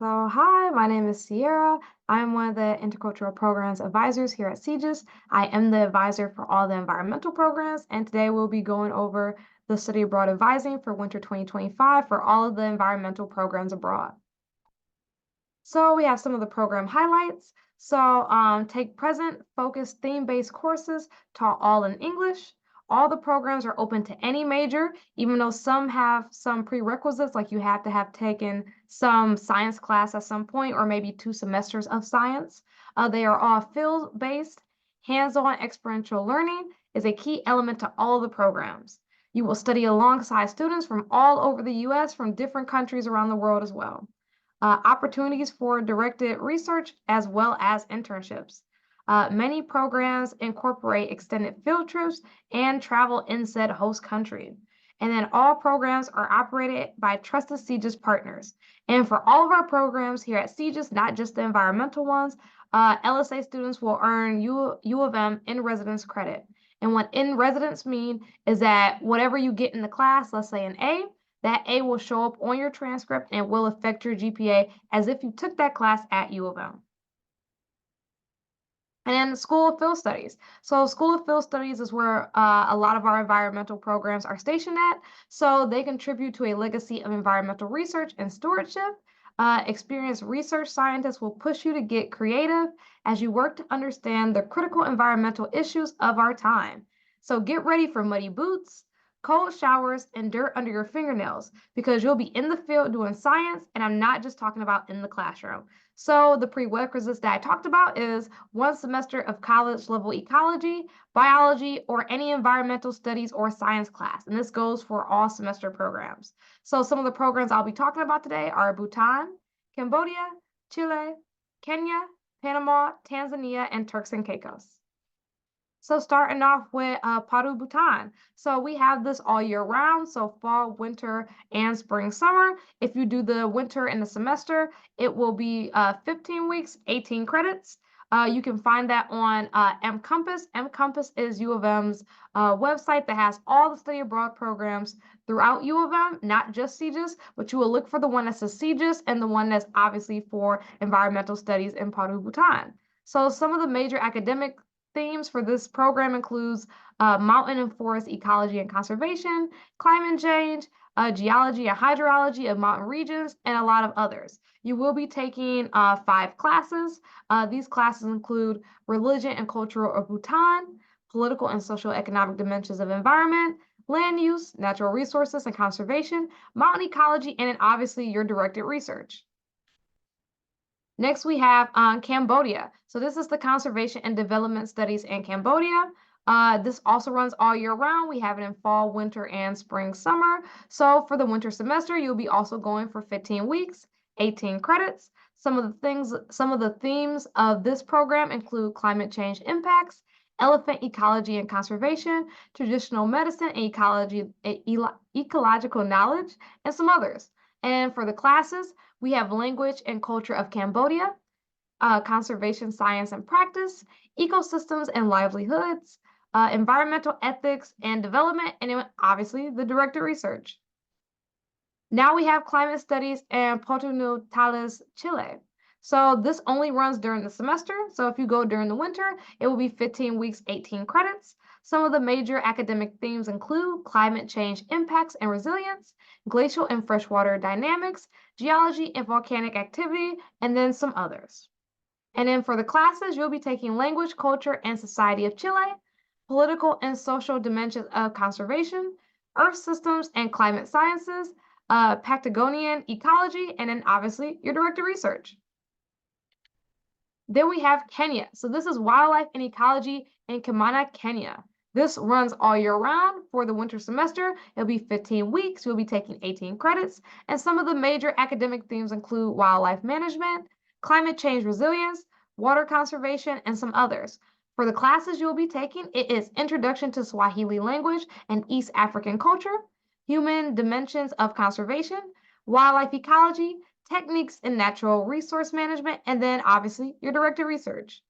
So, hi, my name is Sierra. I'm one of the Intercultural Programs advisors here at CGIS. I am the advisor for all the environmental programs, and today we'll be going over the study abroad advising for winter 2025 for all of the environmental programs abroad. So we have some of the program highlights. Take present, focused, theme-based courses taught all in English. All the programs are open to any major, even though some have some prerequisites, like you have to have taken some science class at some point, or maybe 2 semesters of science. They are all field-based. Hands-on experiential learning is a key element to all the programs. You will study alongside students from all over the US, from different countries around the world as well. Opportunities for directed research as well as internships. Many programs incorporate extended field trips and travel in said host country. And then all programs are operated by trusted CGIS partners. And for all of our programs here at CGIS, not just the environmental ones, LSA students will earn U of M in residence credit. And what in residence mean is that whatever you get in the class, let's say an A, that A will show up on your transcript and will affect your GPA as if you took that class at U of M. And then School of Field Studies. So School of Field Studies is where a lot of our environmental programs are stationed at. So they contribute to a legacy of environmental research and stewardship. Experienced research scientists will push you to get creative as you work to understand the critical environmental issues of our time. So get ready for muddy boots, cold showers, and dirt under your fingernails because you'll be in the field doing science, and I'm not just talking about in the classroom. So the prerequisites that I talked about is 1 semester of college level ecology, biology, or any environmental studies or science class. And this goes for all semester programs. So some of the programs I'll be talking about today are Bhutan, Cambodia, Chile, Kenya, Panama, Tanzania, and Turks and Caicos. So starting off with Paru Bhutan. So we have this all year round, so fall, winter, and spring, summer. If you do the winter in the semester, it will be 15 weeks, 18 credits. You can find that on mCompass. mCompass is U of M's website that has all the study abroad programs throughout U of M, not just CGIS, but you will look for the one that says CGIS and the one that's obviously for environmental studies in Paru Bhutan. So some of the major academic themes for this program includes mountain and forest ecology and conservation, climate change, geology and hydrology of mountain regions, and a lot of others. You will be taking 5 classes. These classes include religion and culture of Bhutan, political and social economic dimensions of environment, land use, natural resources and conservation, mountain ecology, and then obviously your directed research. Next, we have Cambodia. So this is the Conservation and Development Studies in Cambodia. This also runs all year round. We have it in fall, winter, and spring, summer. So for the winter semester, you'll be also going for 15 weeks, 18 credits. Some of the themes of this program include climate change impacts, elephant ecology and conservation, traditional medicine and ecological knowledge, and some others. And for the classes, we have language and culture of Cambodia, conservation science and practice, ecosystems and livelihoods, environmental ethics and development, and then obviously the directed research. Now we have climate studies and Porto Natales, Chile. So this only runs during the semester. So if you go during the winter, it will be 15 weeks, 18 credits. Some of the major academic themes include climate change impacts and resilience, glacial and freshwater dynamics, geology and volcanic activity, and then some others. And then for the classes, you'll be taking language, culture, and society of Chile, political and social dimensions of conservation, earth systems and climate sciences, Patagonian ecology, and then obviously your directed research. Then we have Kenya. So this is wildlife and ecology in Kimana, Kenya. This runs all year round for the winter semester. It'll be 15 weeks. You'll be taking 18 credits. And some of the major academic themes include wildlife management, climate change resilience, water conservation, and some others. For the classes you'll be taking, it is Introduction to Swahili Language and East African Culture, Human Dimensions of Conservation, Wildlife Ecology, Techniques in Natural Resource Management, and then obviously your directed research.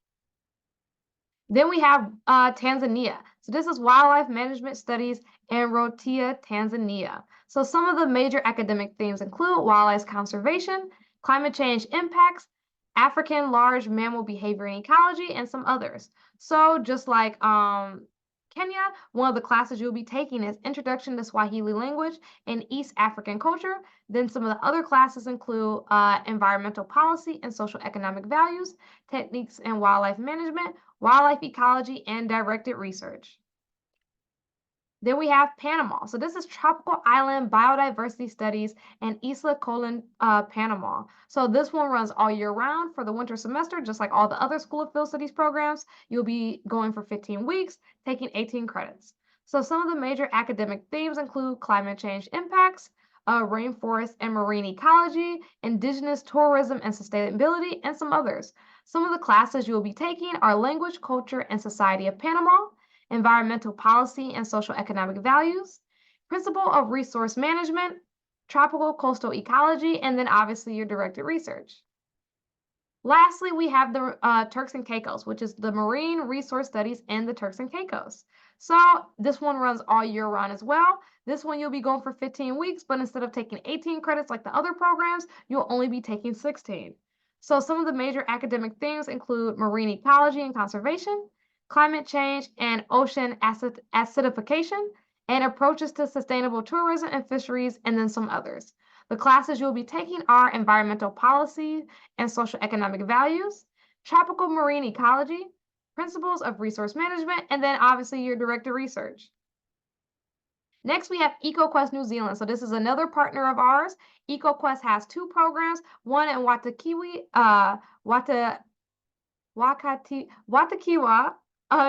Then we have Tanzania. So this is Wildlife Management Studies in Rhotia, Tanzania. So some of the major academic themes include wildlife conservation, climate change impacts, African large mammal behavior and ecology, and some others. So just like Kenya, one of the classes you'll be taking is Introduction to Swahili Language and East African Culture. Then some of the other classes include Environmental Policy and Social Economic Values, Techniques in Wildlife Management, Wildlife Ecology, and Directed Research. Then we have Panama. So this is Tropical Island Biodiversity Studies and Isla Colon, Panama. So this one runs all year round for the winter semester, just like all the other School of Field Studies programs. You'll be going for 15 weeks, taking 18 credits. So some of the major academic themes include climate change impacts, rainforest and marine ecology, indigenous tourism and sustainability, and some others. Some of the classes you will be taking are Language, Culture, and Society of Panama, Environmental Policy and Social Economic Values, Principle of Resource Management, Tropical Coastal Ecology, and then obviously your directed research. Lastly, we have the Turks and Caicos, which is the Marine Resource Studies in the Turks and Caicos. So this one runs all year round as well. This one you'll be going for 15 weeks, but instead of taking 18 credits like the other programs, you'll only be taking 16. So some of the major academic themes include marine ecology and conservation, climate change and ocean acidification, and approaches to sustainable tourism and fisheries, and then some others. The classes you'll be taking are environmental policy and social economic values, tropical marine ecology, principles of resource management, and then obviously your directed research. Next, we have EcoQuest New Zealand. So this is another partner of ours. EcoQuest has two programs, one in Watakiwa,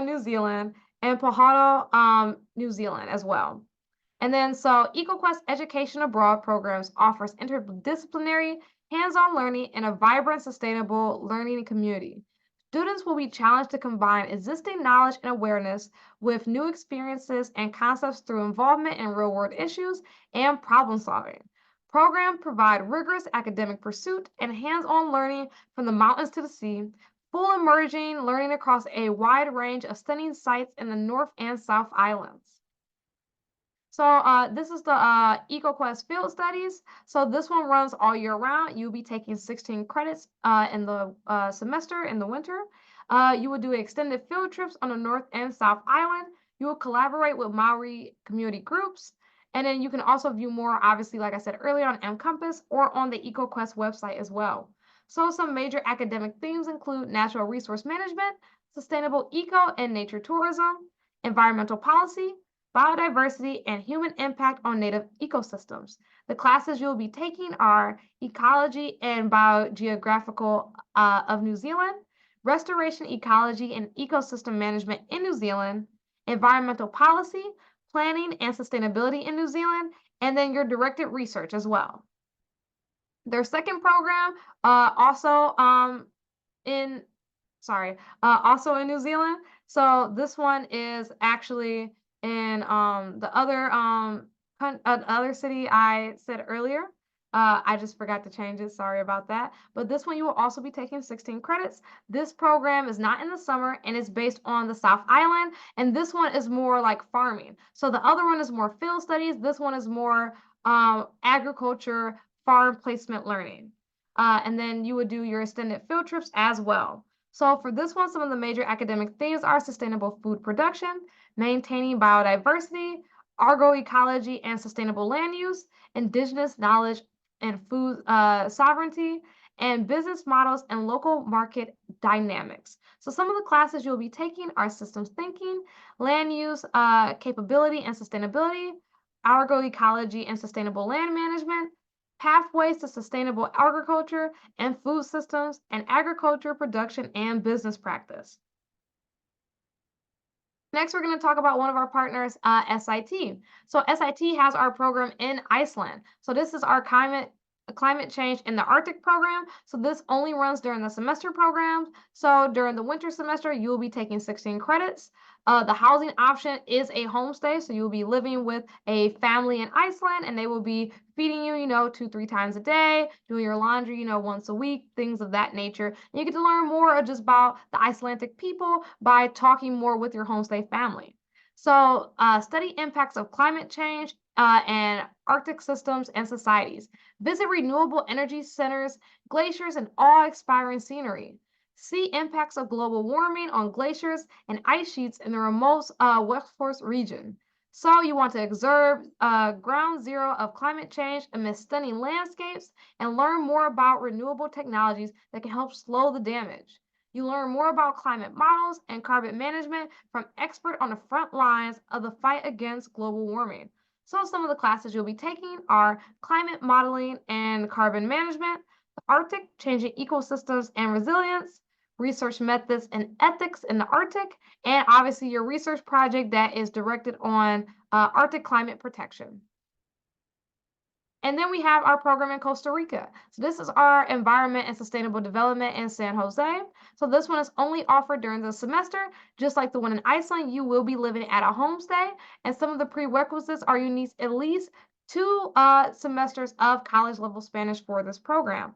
New Zealand, and Pahado, New Zealand as well. And then, so EcoQuest Education Abroad programs offers interdisciplinary, hands-on learning in a vibrant, sustainable learning community. Students will be challenged to combine existing knowledge and awareness with new experiences and concepts through involvement in real-world issues and problem solving. Programs provide rigorous academic pursuit and hands-on learning from the mountains to the sea, full immersion learning across a wide range of stunning sites in the North and South Islands. So this is the EcoQuest Field Studies. So this one runs all year round. You'll be taking 16 credits in the semester in the winter. You will do extended field trips on the North and South Island. You will collaborate with Maori community groups. And then you can also view more, obviously, like I said earlier, on mCompass or on the EcoQuest website as well. So some major academic themes include natural resource management, sustainable eco and nature tourism, environmental policy, biodiversity, and human impact on native ecosystems. The classes you'll be taking are Ecology and Biogeographical of New Zealand, Restoration Ecology and Ecosystem Management in New Zealand, Environmental Policy, Planning and Sustainability in New Zealand, and then your directed research as well. Their second program, also in New Zealand. So this one is actually in the other city I said earlier. I just forgot to change it. Sorry about that. But this one you will also be taking 16 credits. This program is not in the summer and it's based on the South Island. And this one is more like farming. So the other one is more field studies. This one is more agriculture, farm placement learning. And then you would do your extended field trips as well. So for this one, some of the major academic themes are sustainable food production, maintaining biodiversity, agroecology and sustainable land use, indigenous knowledge and food sovereignty, and business models and local market dynamics. So some of the classes you'll be taking are systems thinking, land use capability and sustainability, agroecology and sustainable land management, pathways to sustainable agriculture and food systems, and agriculture production and business practice. Next, we're going to talk about one of our partners, SIT. So SIT has our program in Iceland. So this is our climate change in the Arctic program. So this only runs during the semester programs. So during the winter semester, you will be taking 16 credits. The housing option is a homestay. So you'll be living with a family in Iceland and they will be feeding you, 2-3 times a day, doing your laundry, once a week, things of that nature. And you get to learn more just about the Icelandic people by talking more with your homestay family. So study impacts of climate change and Arctic systems and societies. Visit renewable energy centers, glaciers, and awe-inspiring scenery. See impacts of global warming on glaciers and ice sheets in the remote West Forest region. So you want to observe ground zero of climate change amidst stunning landscapes and learn more about renewable technologies that can help slow the damage. You learn more about climate models and carbon management from experts on the front lines of the fight against global warming. So some of the classes you'll be taking are climate modeling and carbon management, the Arctic, changing ecosystems and resilience, research methods and ethics in the Arctic, and obviously your research project that is directed on Arctic climate protection. And then we have our program in Costa Rica. So this is our environment and sustainable development in San Jose. So this one is only offered during the semester, just like the one in Iceland. You will be living at a homestay, and some of the prerequisites are you need at least two semesters of college level Spanish for this program.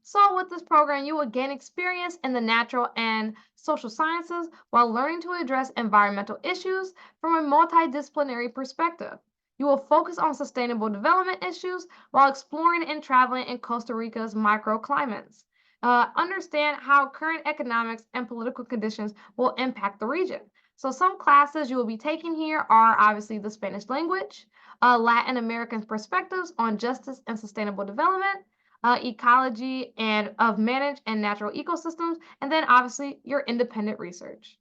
So with this program, you will gain experience in the natural and social sciences while learning to address environmental issues from a multidisciplinary perspective. You will focus on sustainable development issues while exploring and traveling in Costa Rica's microclimates. Understand how current economics and political conditions will impact the region. So some classes you will be taking here are obviously the Spanish language, Latin American perspectives on justice and sustainable development, ecology and of managed and natural ecosystems, and then obviously your independent research.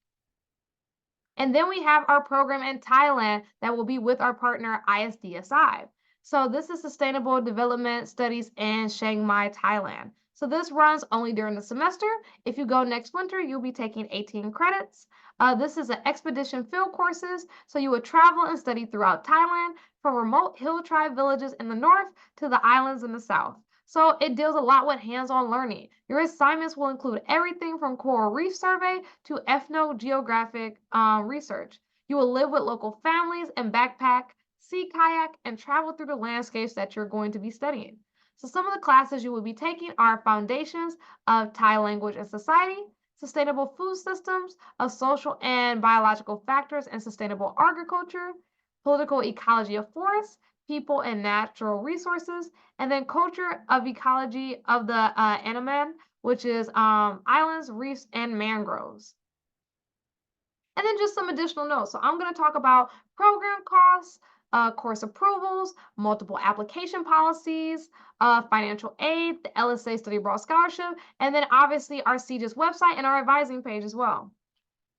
And then we have our program in Thailand that will be with our partner ISDSI. So this is Sustainable Development Studies in Chiang Mai, Thailand. So this runs only during the semester. If you go next winter, you'll be taking 18 credits. This is an expedition field courses. So you would travel and study throughout Thailand from remote hill tribe villages in the north to the islands in the south. So it deals a lot with hands-on learning. Your assignments will include everything from coral reef survey to ethnogeographic research. You will live with local families and backpack, sea kayak, and travel through the landscapes that you're going to be studying. So some of the classes you will be taking are Foundations of Thai Language and Society, Sustainable Food Systems, of Social and Biological Factors and Sustainable Agriculture, Political Ecology of Forests, People and Natural Resources, and then Culture of Ecology of the Andaman, which is islands, reefs, and mangroves. And then just some additional notes. So I'm going to talk about program costs, course approvals, multiple application policies, financial aid, the LSA Study Abroad Scholarship, and then obviously our CGIS website and our advising page as well.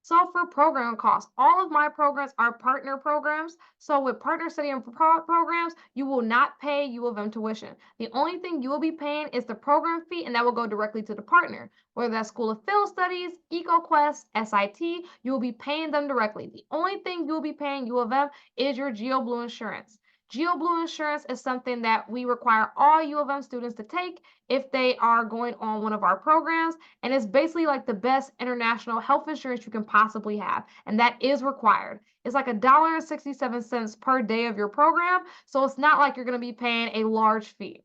So for program costs, all of my programs are partner programs. So with partner study and programs, you will not pay U of M tuition. The only thing you will be paying is the program fee, and that will go directly to the partner. Whether that's School of Field Studies, EcoQuest, SIT, you will be paying them directly. The only thing you will be paying U of M is your GeoBlue insurance. GeoBlue insurance is something that we require all U of M students to take if they are going on one of our programs. And it's basically like the best international health insurance you can possibly have. And that is required. It's like $1.67 per day of your program. So it's not like you're going to be paying a large fee.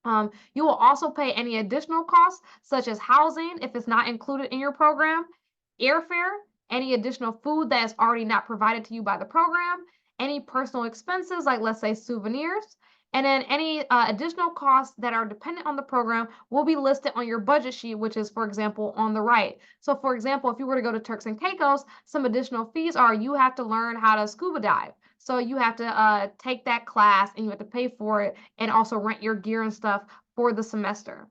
You will also pay any additional costs, such as housing, if it's not included in your program, airfare, any additional food that is already not provided to you by the program, any personal expenses, like let's say souvenirs, and then any additional costs that are dependent on the program will be listed on your budget sheet, which is, for example, on the right. So, for example, if you were to go to Turks and Caicos, some additional fees are you have to learn how to scuba dive. So you have to take that class and you have to pay for it and also rent your gear and stuff for the semester.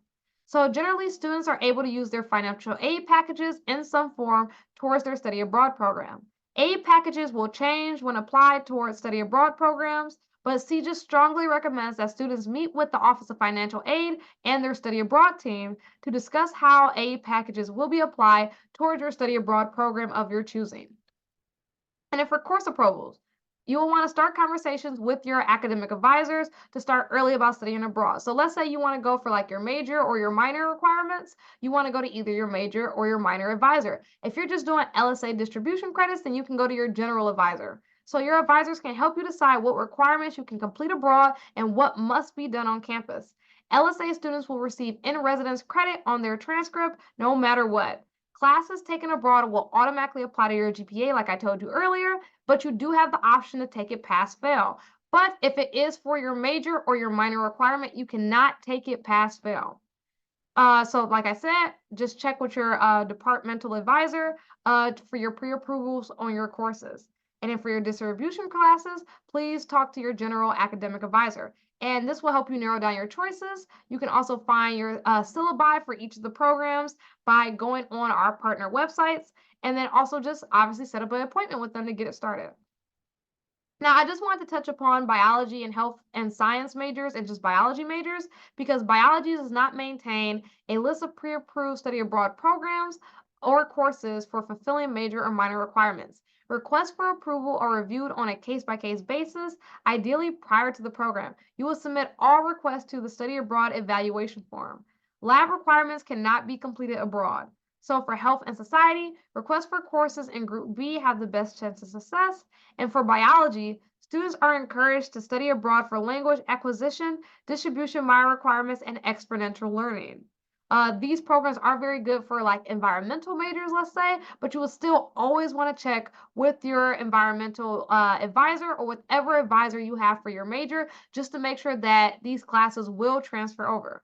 So generally, students are able to use their financial aid packages in some form towards their study abroad program. Aid packages will change when applied towards study abroad programs, but CGIS strongly recommends that students meet with the Office of Financial Aid and their study abroad team to discuss how aid packages will be applied towards your study abroad program of your choosing. And then for course approvals, you will want to start conversations with your academic advisors to start early about studying abroad. So let's say you want to go for like your major or your minor requirements, you want to go to either your major or your minor advisor. If you're just doing LSA distribution credits, then you can go to your general advisor. So your advisors can help you decide what requirements you can complete abroad and what must be done on campus. LSA students will receive in-residence credit on their transcript no matter what. Classes taken abroad will automatically apply to your GPA, like I told you earlier, but you do have the option to take it pass-fail. But if it is for your major or your minor requirement, you cannot take it pass-fail. So like I said, just check with your departmental advisor for your pre-approvals on your courses. And then for your distribution classes, please talk to your general academic advisor. And this will help you narrow down your choices. You can also find your syllabi for each of the programs by going on our partner websites, and then also just obviously set up an appointment with them to get it started. Now, I just wanted to touch upon biology and health and science majors and just biology majors because biology does not maintain a list of pre-approved study abroad programs or courses for fulfilling major or minor requirements. Requests for approval are reviewed on a case-by-case basis, ideally prior to the program. You will submit all requests to the study abroad evaluation form. Lab requirements cannot be completed abroad. So for health and society, requests for courses in Group B have the best chance of success. And for biology, students are encouraged to study abroad for language acquisition, distribution minor requirements, and exponential learning. These programs are very good for like environmental majors, let's say, but you will still always want to check with your environmental advisor or whatever advisor you have for your major just to make sure that these classes will transfer over.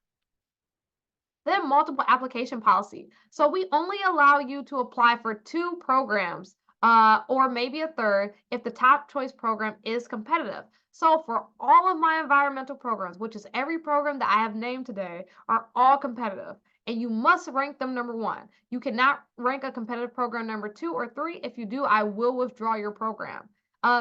Then multiple application policy. So we only allow you to apply for 2 programs, or maybe a third if the top choice program is competitive. So for all of my environmental programs, which is every program that I have named today, are all competitive. And you must rank them number 1. You cannot rank a competitive program number 2 or 3. If you do, I will withdraw your program.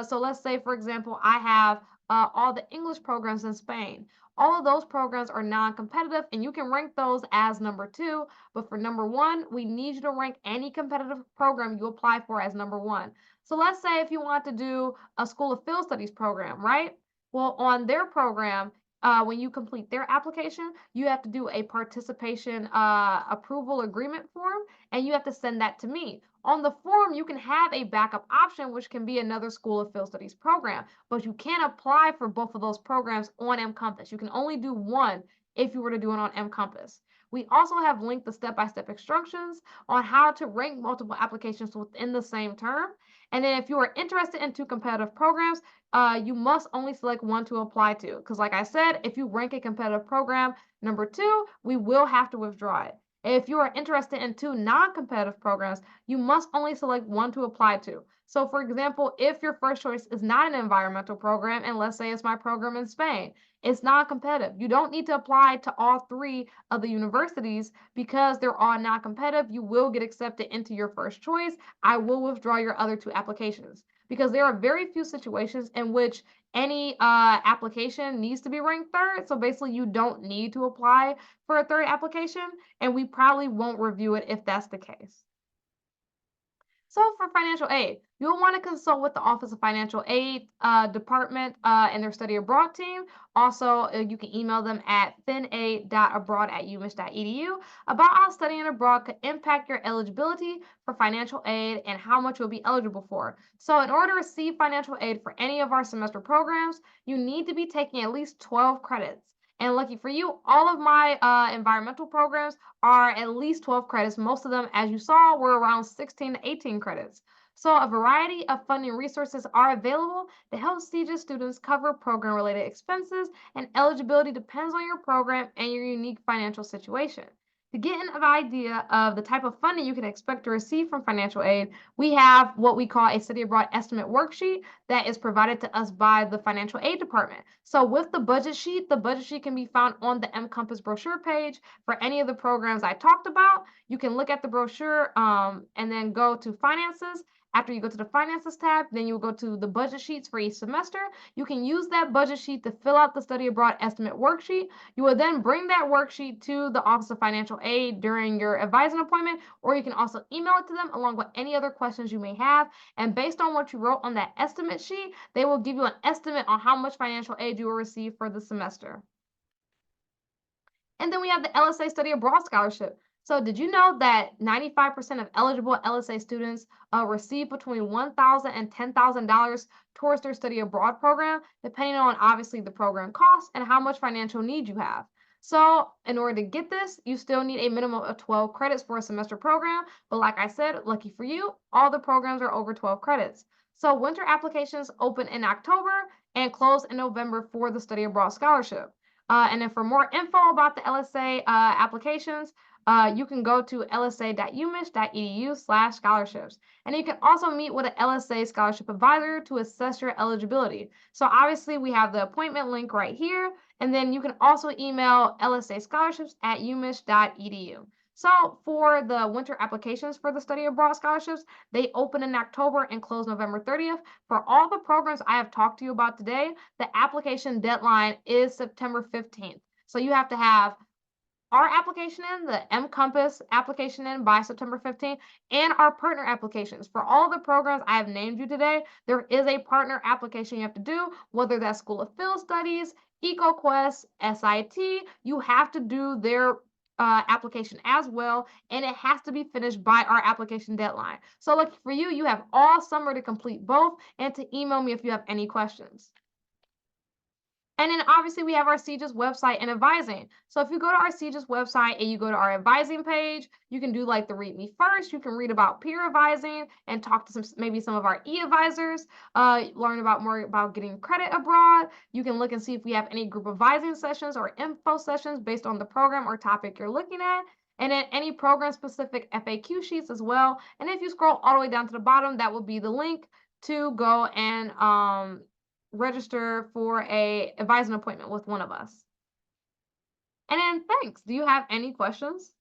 So let's say, for example, I have all the English programs in Spain. All of those programs are non-competitive, and you can rank those as number 2. But for number 1, we need you to rank any competitive program you apply for as number 1. So let's say if you want to do a School of Field Studies program, right? Well, on their program, when you complete their application, you have to do a participation approval agreement form, and you have to send that to me. On the form, you can have a backup option, which can be another School of Field Studies program, but you can't apply for both of those programs on mCompass. You can only do one if you were to do it on mCompass. We also have linked the step-by-step instructions on how to rank multiple applications within the same term. And then if you are interested in 2 competitive programs, you must only select one to apply to. Because like I said, if you rank a competitive program number 2, we will have to withdraw it. If you are interested in 2 non-competitive programs, you must only select one to apply to. So for example, if your first choice is not an environmental program, and let's say it's my program in Spain, it's non-competitive. You don't need to apply to all 3 of the universities because they're all non-competitive. You will get accepted into your first choice. I will withdraw your other 2 applications because there are very few situations in which any application needs to be ranked third. So basically, you don't need to apply for a third application, and we probably won't review it if that's the case. So for financial aid, you'll want to consult with the Office of Financial Aid Department and their study abroad team. Also, you can email them at finaid.abroad@umich.edu about how studying abroad could impact your eligibility for financial aid and how much you'll be eligible for. So in order to receive financial aid for any of our semester programs, you need to be taking at least 12 credits. And lucky for you, all of my environmental programs are at least 12 credits. Most of them, as you saw, were around 16 to 18 credits. So a variety of funding resources are available to help CJIS students cover program-related expenses, and eligibility depends on your program and your unique financial situation. To get an idea of the type of funding you can expect to receive from financial aid, we have what we call a study abroad estimate worksheet that is provided to us by the financial aid department. So with the budget sheet can be found on the mCompass brochure page for any of the programs I talked about. You can look at the brochure and then go to finances. After you go to the finances tab, then you'll go to the budget sheets for each semester. You can use that budget sheet to fill out the study abroad estimate worksheet. You will then bring that worksheet to the Office of Financial Aid during your advising appointment, or you can also email it to them along with any other questions you may have. And based on what you wrote on that estimate sheet, they will give you an estimate on how much financial aid you will receive for the semester. And then we have the LSA Study Abroad Scholarship. So did you know that 95% of eligible LSA students receive between $1,000 and $10,000 towards their study abroad program, depending on obviously the program cost and how much financial need you have? So in order to get this, you still need a minimum of 12 credits for a semester program. But like I said, lucky for you, all the programs are over 12 credits. So winter applications open in October and close in November for the study abroad scholarship. And then for more info about the LSA applications, you can go to lsa.umich.edu/scholarships. And you can also meet with an LSA scholarship advisor to assess your eligibility. So obviously we have the appointment link right here, and then you can also email lsascholarships@umich.edu. So for the winter applications for the study abroad scholarships, they open in October and close November 30th. For all the programs I have talked to you about today, the application deadline is September 15th. So you have to have our application in, the mCompass application in by September 15th, and our partner applications. For all the programs I have named you today, there is a partner application you have to do, whether that's School of Field Studies, EcoQuest, SIT, you have to do their application as well, and it has to be finished by our application deadline. So, like for you, you have all summer to complete both and to email me if you have any questions. And then obviously we have our CGIS website and advising. So if you go to our CGIS website and you go to our advising page, you can do like the read me first. You can read about peer advising and talk to maybe some of our e-advisors, learn about more about getting credit abroad. You can look and see if we have any group advising sessions or info sessions based on the program or topic you're looking at. And then any program specific FAQ sheets as well. And if you scroll all the way down to the bottom, that will be the link to go and register for a advising appointment with one of us. And then thanks. Do you have any questions?